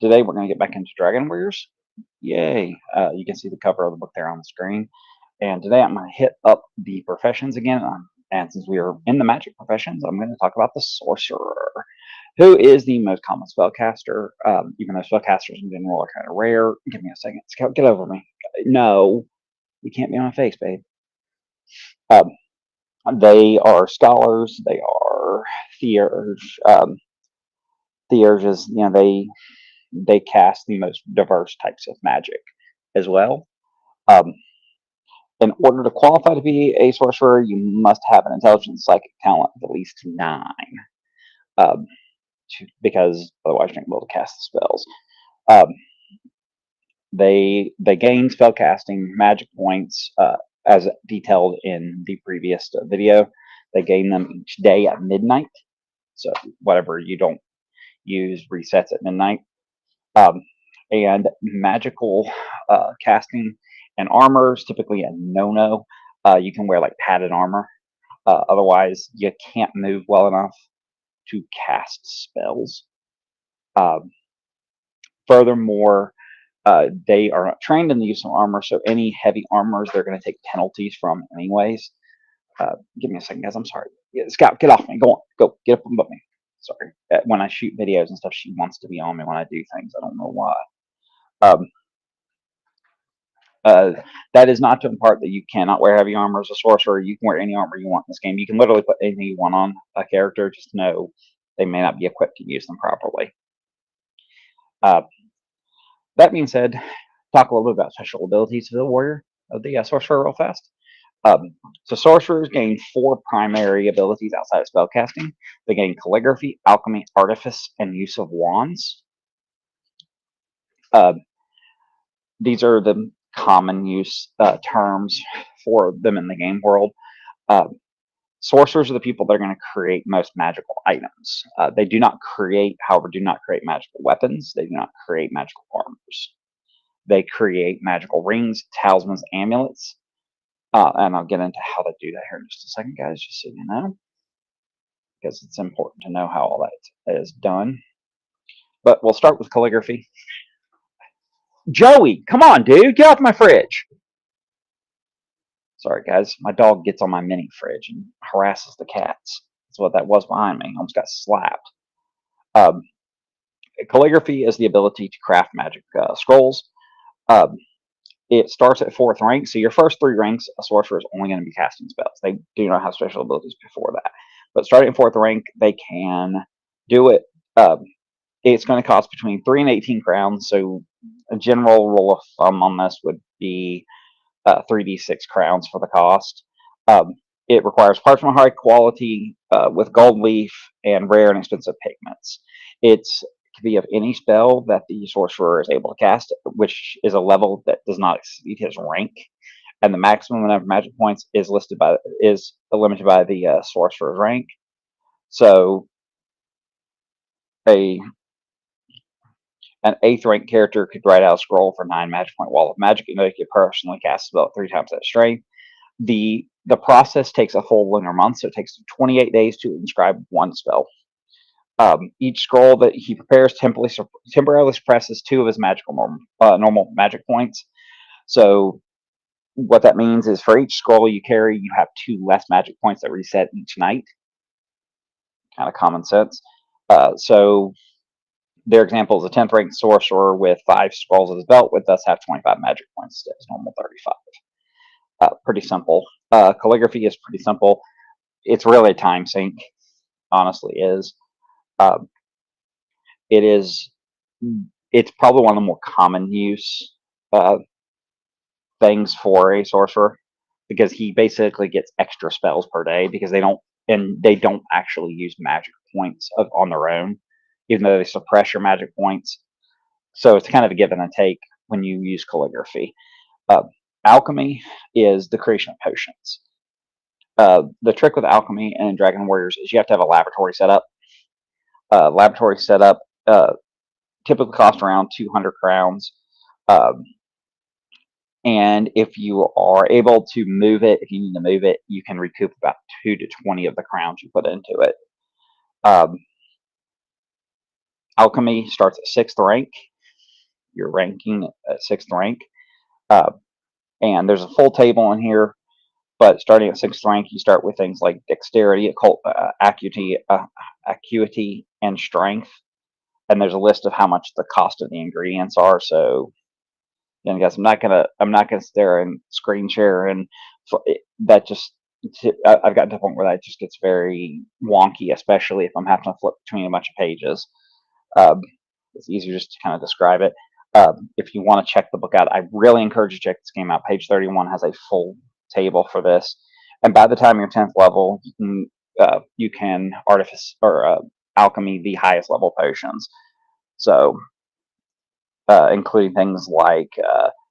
Today we're going to get back into Dragon Warriors. Yay! You can see the cover of the book there on the screen. And today I'm going to hit up the professions again. And since we are in the magic professions, I'm going to talk about the sorcerer, who is the most common spellcaster. Even though spellcasters in general are kind of rare. Give me a second. Scout, get over me. No, you can't be on my face, babe. Um, they are scholars. They are theurge. Theurges, they cast the most diverse types of magic as well. Um, in order to qualify to be a sorcerer, you must have an intelligence psychic talent of at least 9, um, because otherwise you're not able to cast the spells. Um, they gain spellcasting magic points as detailed in the previous video. They gain them each day at midnight. So whatever you don't use resets at midnight. Um, and magical casting and armor is typically a no-no. You can wear like padded armor. Otherwise, you can't move well enough to cast spells. Um, Furthermore, they are not trained in the use of armor, so any heavy armors they're going to take penalties from anyways. Give me a second, guys. I'm sorry. Yeah, Scout, get off me. Go on. Go. Get up above me. Sorry. When I shoot videos and stuff, she wants to be on me when I do things. I don't know why. Um, Uh, that is not to impart that you cannot wear heavy armor as a sorcerer. You can wear any armor you want in this game. You can literally put anything you want on a character. Just know they may not be equipped to use them properly. Uh, that being said, talk a little bit about special abilities of the warrior of the sorcerer real fast. So sorcerers gain 4 primary abilities outside of spellcasting. They gain calligraphy, alchemy, artifice, and use of wands. Uh, these are the common use terms for them in the game world. Uh, Sorcerers are the people that are going to create most magical items. They do not create, however, do not create magical weapons. They do not create magical armors. They create magical rings, talismans, amulets. And I'll get into how to do that here in just a second, guys, just so you know, because it's important to know how all that is done. But we'll start with calligraphy. Joey, come on, dude, get off my fridge. Sorry, guys. My dog gets on my mini fridge and harasses the cats. That's what that was behind me. I almost got slapped. Um, Calligraphy is the ability to craft magic scrolls. Um, it starts at 4th rank, so your first 3 ranks, a sorcerer is only going to be casting spells. They do not have special abilities before that. But starting at 4th rank, they can do it. It's going to cost between 3 and 18 crowns, so a general rule of thumb on this would be 3d6 crowns for the cost. It requires parchment high quality with gold leaf and rare and expensive pigments. It's to be of any spell that the sorcerer is able to cast, which is a level that does not exceed his rank, and the maximum number of magic points is limited by the sorcerer's rank. So a an 8th rank character could write out a scroll for 9 magic point wall of magic and make you personally cast a spell 3 times that strength. The process takes a full lunar month, so it takes 28 days to inscribe 1 spell. Each scroll that he prepares temporarily suppresses 2 of his normal magic points. So what that means is for each scroll you carry, you have 2 less magic points that reset each night. Kind of common sense. So their example is a 10th ranked sorcerer with 5 scrolls at his belt would thus have 25 magic points instead of normal 35. Pretty simple. Calligraphy is pretty simple. It's really a time sink, honestly is. Um, it is. It's probably one of the more common use uh, things for a sorcerer because he basically gets extra spells per day because they don't actually use magic points on their own, even though they suppress your magic points. So it's kind of a give and a take when you use calligraphy. Uh, Alchemy is the creation of potions. The trick with alchemy and Dragon Warriors is you have to have a laboratory setup. Laboratory setup typically cost around 200 crowns. And if you are able to move it, if you need to move it, you can recoup about 2 to 20 of the crowns you put into it. Um, Alchemy starts at 6th rank. You're ranking at 6th rank. Uh, and there's a full table in here, but starting at 6th rank, you start with things like dexterity, occult, acuity, and strength. And there's a list of how much the cost of the ingredients are. So, again, guys, I'm not gonna sit there and screen share, and that just I've gotten to a point where that just gets very wonky, especially if I'm having to flip between a bunch of pages. Um, it's easier just to kind of describe it. If you want to check the book out, I really encourage you to check this game out. Page 31 has a full table for this, and by the time you're 10th level, you can artifice or alchemy the highest level potions. So, including things like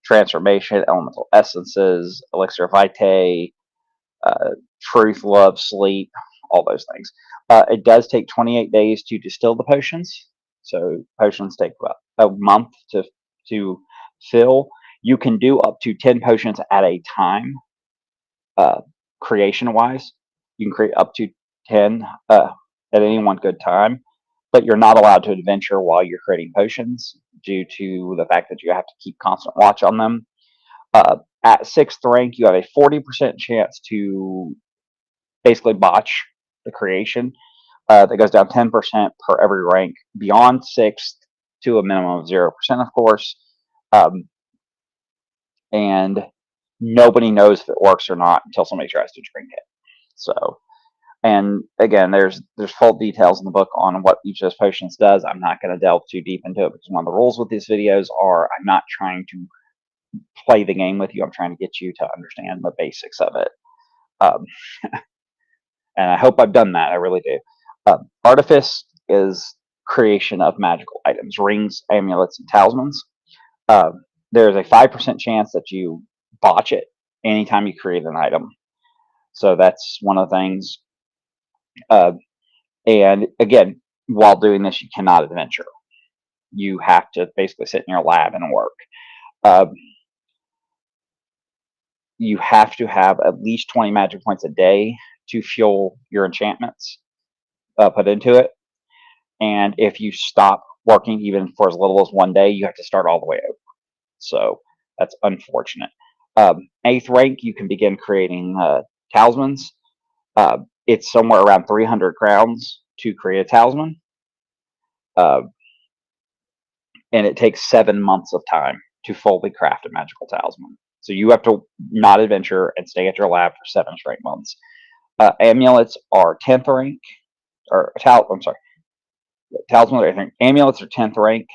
transformation, elemental essences, elixir vitae, truth, love, sleep, all those things. It does take 28 days to distill the potions. So potions take about a month to fill. You can do up to 10 potions at a time, creation wise. You can create up to 10 at any one good time, but you're not allowed to adventure while you're creating potions due to the fact that you have to keep constant watch on them. At 6th rank, you have a 40% chance to basically botch the creation. That goes down 10% per every rank beyond 6th to a minimum of 0%, of course. Um, and nobody knows if it works or not until somebody tries to drink it. So, and again, there's full details in the book on what each of those potions does. I'm not going to delve too deep into it because one of the rules with these videos are I'm not trying to play the game with you. I'm trying to get you to understand the basics of it. Um, and I hope I've done that. I really do. Artifice is creation of magical items, rings, amulets, and talismans. Uh, there's a 5% chance that you botch it anytime you create an item. So that's one of the things. Uh, and again, while doing this, you cannot adventure. You have to basically sit in your lab and work. Um, you have to have at least 20 magic points a day to fuel your enchantments put into it. And if you stop working even for as little as one day, you have to start all the way over. So that's unfortunate. 8th rank, you can begin creating talismans. It's somewhere around 300 crowns to create a talisman. And it takes 7 months of time to fully craft a magical talisman. So you have to not adventure and stay at your lab for 7 straight months. Amulets are 10th rank, or I'm sorry, talismans are 8th rank. Amulets are 10th rank.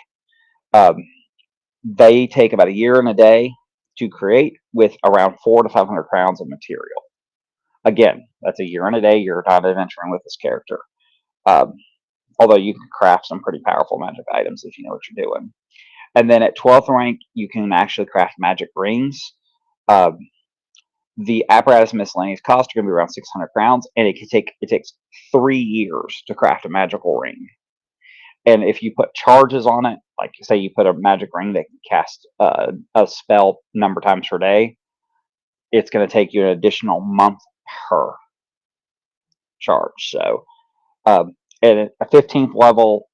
They take about a year and a day to create with around 400 to 500 crowns of material. Again, that's a year and a day. You're not adventuring with this character. Um, although you can craft some pretty powerful magic items if you know what you're doing. And then at 12th rank, you can actually craft magic rings. Um, the apparatus miscellaneous cost are going to be around 600 crowns, and it takes 3 years to craft a magical ring. And if you put charges on it, like say you put a magic ring that can cast a spell number of times per day, it's going to take you an additional month per charge. So, at a 15th level,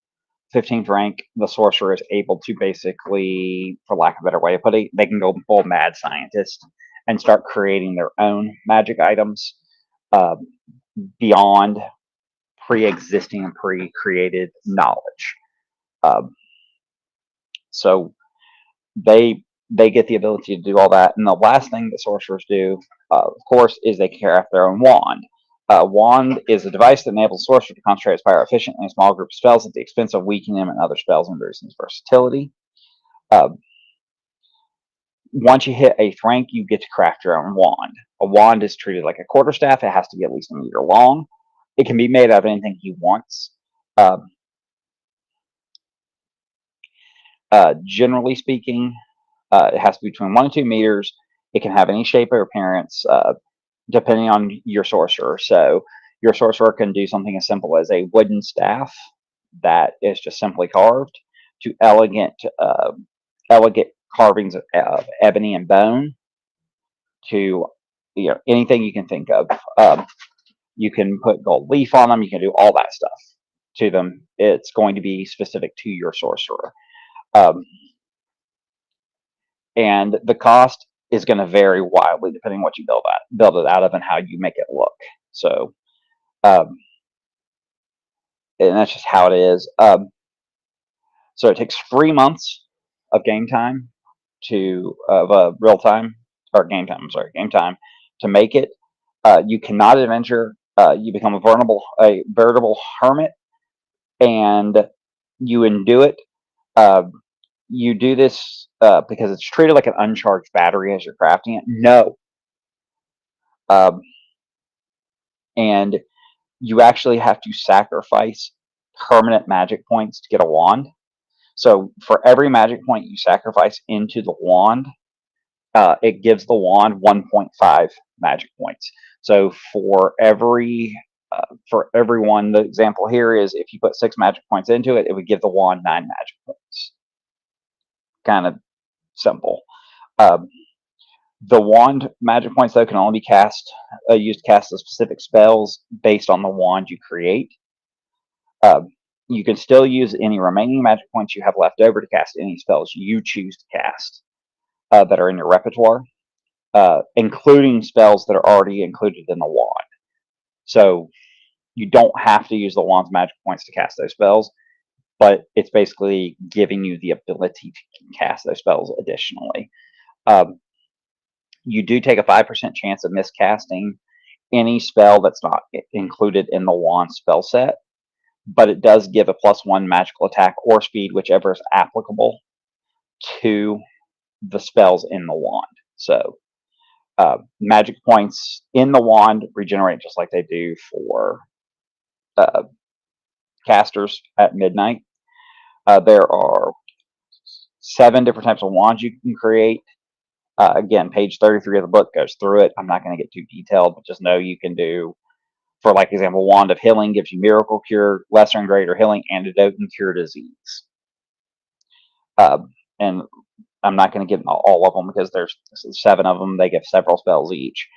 15th rank, the sorcerer is able to basically, for lack of a better way of putting it, they can go full mad scientist and start creating their own magic items uh, beyond pre-existing and pre-created knowledge. Um, so they get the ability to do all that. And the last thing that sorcerers do, of course, is they craft their own wand. Wand is a device that enables the sorcerer to concentrate his power efficiently in a small group of spells at the expense of weakening them in other spells and reducing his versatility. Uh, Once you hit 8th rank, you get to craft your own wand. A wand is treated like a quarterstaff. It has to be at least a meter long. It can be made out of anything he wants. Generally speaking, it has to be between 1 and 2 meters. It can have any shape or appearance, depending on your sorcerer. So your sorcerer can do something as simple as a wooden staff that is just simply carved, to elegant carvings of ebony and bone, to anything you can think of. You can put gold leaf on them. You can do all that stuff. to them, it's going to be specific to your sorcerer. Um, and the cost is going to vary wildly depending on what you build it out of and how you make it look. So, um, and that's just how it is. So it takes 3 months of game time real time or game time. I'm sorry, game time to make it. You cannot adventure. You become a veritable hermit, and you undo it. Uh, you do this because it's treated like an uncharged battery as you're crafting it. No, um, and you actually have to sacrifice permanent magic points to get a wand. So for every magic point you sacrifice into the wand, it gives the wand 1.5 magic points. So for everyone, the example here is if you put 6 magic points into it, it would give the wand 9 magic points. Kind of simple. Um, the wand magic points though can only be used to cast the specific spells based on the wand you create. Um, you can still use any remaining magic points you have left over to cast any spells you choose to cast that are in your repertoire, including spells that are already included in the wand. So you don't have to use the wand's magic points to cast those spells, but it's basically giving you the ability to cast those spells additionally. Um, you do take a 5% chance of miscasting any spell that's not included in the wand spell set, but it does give a +1 magical attack or speed, whichever is applicable to the spells in the wand. So magic points in the wand regenerate just like they do for uh, casters at midnight. There are 7 different types of wands you can create. Again, page 33 of the book goes through it. I'm not going to get too detailed, but just know you can do, for like example, wand of healing gives you miracle cure, lesser and greater healing, antidote, and cure disease. And I'm not going to get all of them because there's 7 of them. They give several spells each.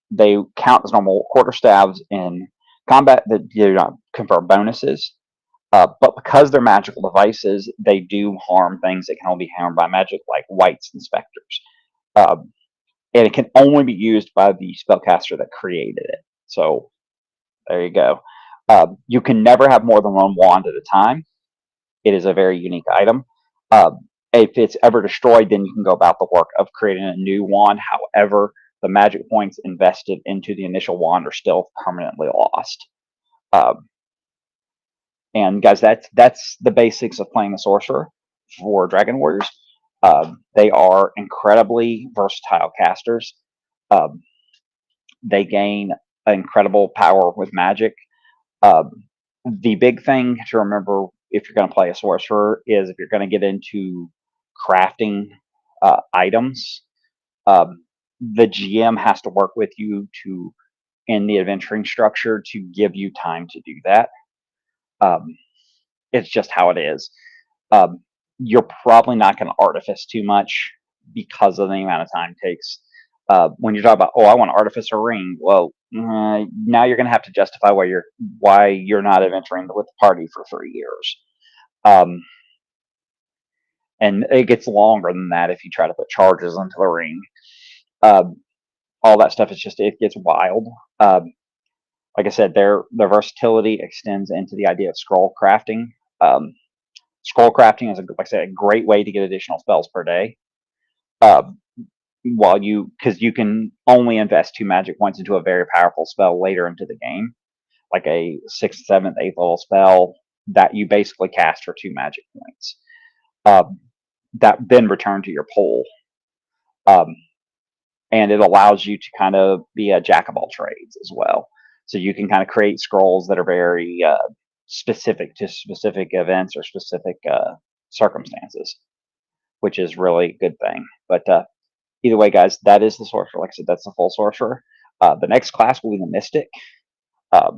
They count as normal quarterstaves in combat that do not confer bonuses. But because they're magical devices, they do harm things that can only be harmed by magic, like wights and specters. And it can only be used by the spellcaster that created it. So there you go. You can never have more than one wand at a time. It is a very unique item. If it's ever destroyed, then you can go about the work of creating a new wand. However, the magic points invested into the initial wand are still permanently lost. And guys, that's the basics of playing the sorcerer for Dragon Warriors. They are incredibly versatile casters. Um, they gain incredible power with magic. Um, the big thing to remember if you're going to play a sorcerer is if you're going to get into crafting items, the GM has to work with you in the adventuring structure to give you time to do that. It's just how it is. Um, you're probably not going to artifice too much because of the amount of time it takes. When you talk about, oh, I want to artifice a ring, well, now you're going to have to justify why you're not adventuring with the party for 3 years. And it gets longer than that if you try to put charges into the ring. All that stuff it gets wild. Like I said, their versatility extends into the idea of scroll crafting. Scroll crafting is, like I said, a great way to get additional spells per day. Because you can only invest 2 magic points into a very powerful spell later into the game, like a 6th, 7th, 8th level spell that you basically cast for 2 magic points. That then return to your pool. And it allows you to kind of be a jack of all trades as well. So you can kind of create scrolls that are very specific to specific events or specific circumstances, which is really a good thing. But either way, guys, that is the sorcerer. Like I said, that's the full sorcerer. The next class will be the mystic,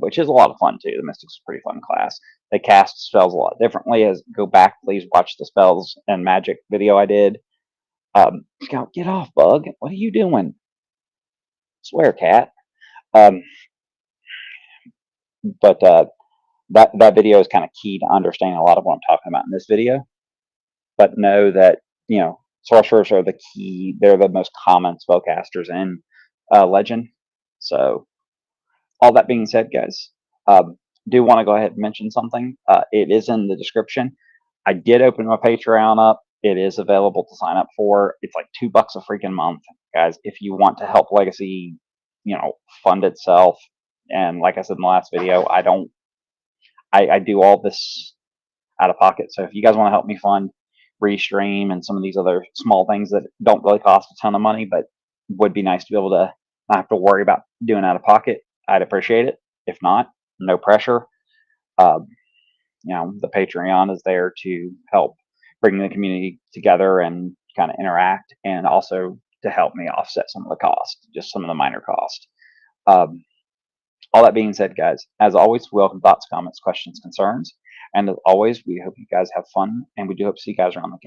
which is a lot of fun too. The mystic's a pretty fun class. They cast spells a lot differently. Go back, please watch the spells and magic video I did. Scout, get off, Bug. What are you doing? Swear, cat. Um, but that video is kind of key to understanding a lot of what I'm talking about in this video. But know that, sorcerers are the key. They're the most common spellcasters in Legend. So all that being said, guys, do want to go ahead and mention something. It is in the description. I did open my Patreon up. It is available to sign up for. It's like $2 a freaking month, guys. If you want to help Legacy, fund itself. And like I said in the last video, I do all this out of pocket. So if you guys want to help me fund Restream and some of these other small things that don't really cost a ton of money, but would be nice to be able to not have to worry about doing out of pocket, I'd appreciate it. If not, no pressure. Um, the Patreon is there to help bring the community together and kind of interact, and also to help me offset some of the cost, just some of the minor cost. Um, all that being said, guys, as always, welcome thoughts, comments, questions, concerns. And as always, we hope you guys have fun, and we do hope to see you guys around the